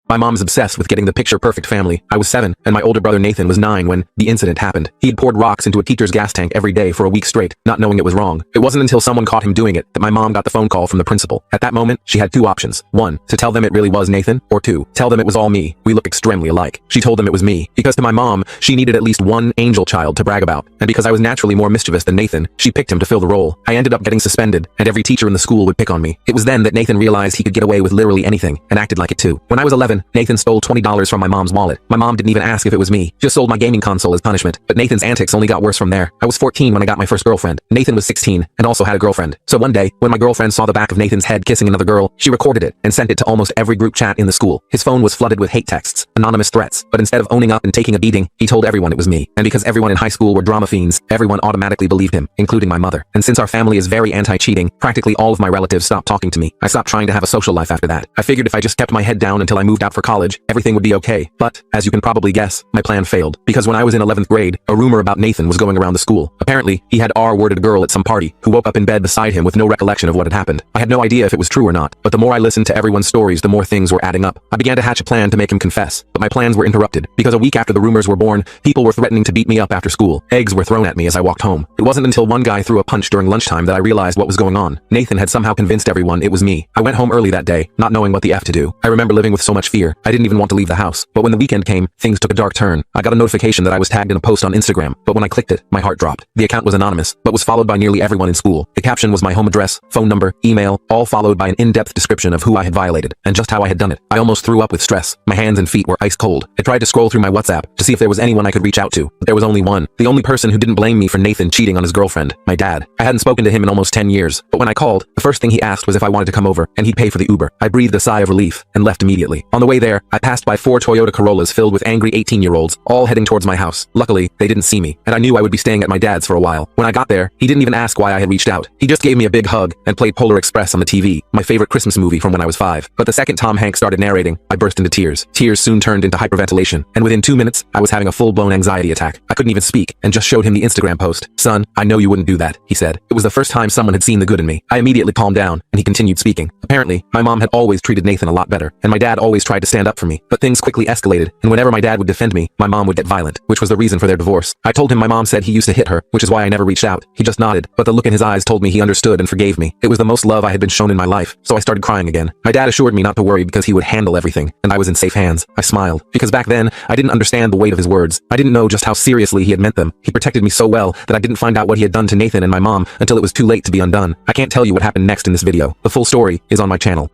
My mom's obsessed with getting the picture-perfect family. I was 7, and my older brother Nathan was 9 when the incident happened. He had poured rocks into a teacher's gas tank every day for a week straight, not knowing it was wrong. It wasn't until someone caught him doing it that my mom got the phone call from the principal. At that moment, she had 2 options. 1, to tell them it really was Nathan, or 2, tell them it was all me. We look extremely alike. She told them it was me, because to my mom, she needed at least one angel child to brag about, and because I was naturally more mischievous than Nathan, she picked him to fill the role. I ended up getting suspended, and every teacher in the school would pick on me. It was then that Nathan realized he could get away with literally anything, and acted like it too. When I was 11, Nathan stole $20 from my mom's wallet. My mom didn't even ask if it was me, just sold my gaming console as punishment. But Nathan's antics only got worse from there. I was 14 when I got my first girlfriend. Nathan was 16, and also had a girlfriend. So one day, when my girlfriend saw the back of Nathan's head kissing another girl, she recorded it, and sent it to almost every group chat in the school. His phone was flooded with hate texts, anonymous threats, but instead of owning up and taking a beating, he told everyone it was me. And because everyone in high school were drama fiends, everyone automatically believed him, including my mother. And since our family is very anti-cheating, practically all of my relatives stopped talking to me. I stopped trying to have a social life after that. I figured if I just kept my head down until I moved out for college, everything would be okay. But, as you can probably guess, my plan failed. Because when I was in 11th grade, a rumor about Nathan was going around the school. Apparently, he had R-worded a girl at some party, who woke up in bed beside him with no recollection of what had happened. I had no idea if it was true or not, but the more I listened to everyone's stories, the more things were adding up. I began to hatch a plan to make him confess, but my plans were interrupted, because a week after the rumors were born, people were threatening to beat me up after school. Eggs were thrown at me as I walked home. It wasn't until one guy threw a punch during lunchtime that I realized what was going on. Nathan had somehow convinced everyone it was me. I went home early that day, not knowing what the F to do. I remember living with so much fear, I didn't even want to leave the house. But when the weekend came, things took a dark turn. I got a notification that I was tagged in a post on Instagram, but when I clicked it, my heart dropped. The account was anonymous, but was followed by nearly everyone in school. The caption was my home address, phone number, email, all followed by an in-depth description of who I had violated, and just how I had done it. I almost threw up with stress. My hands and feet were ice cold. I tried to scroll through my WhatsApp to see if there was anyone I could reach out to, but there was only one. The only person who didn't blame me for Nathan cheating on his girlfriend, my dad. I hadn't spoken to him in almost 10 years, but when I called, the first thing he asked was if I wanted to come over, and he'd pay for the Uber. I breathed a sigh of relief, and left immediately. On the way there, I passed by 4 Toyota Corollas filled with angry 18-year-olds, all heading towards my house. Luckily, they didn't see me, and I knew I would be staying at my dad's for a while. When I got there, he didn't even ask why I had reached out. He just gave me a big hug, and played Polar Express on the TV, my favorite Christmas movie from when I was 5. But the second Tom Hanks started narrating, I burst into tears. Tears soon turned into hyperventilation, and within 2 minutes, I was having a full-blown anxiety attack. I couldn't even speak, and just showed him the Instagram post. Son, I know you wouldn't do that, he said. It was the first time someone had seen the good in me. I immediately calmed down, and he continued speaking. Apparently, my mom had always treated Nathan a lot better, and my dad always tried to stand up for me. But things quickly escalated, and whenever my dad would defend me, my mom would get violent, which was the reason for their divorce. I told him my mom said he used to hit her, which is why I never reached out. He just nodded, but the look in his eyes told me he understood and forgave me. It was the most love I had been shown in my life, so I started crying again. My dad assured me not to worry because he would handle everything, and I was in safe hands. I smiled, because back then, I didn't understand the weight of his words. I didn't know just how seriously he had meant them. He protected me so well that I didn't find out what he had done to Nathan and my mom until it was too late to be undone. I can't tell you what happened next in this video. The full story is on my channel.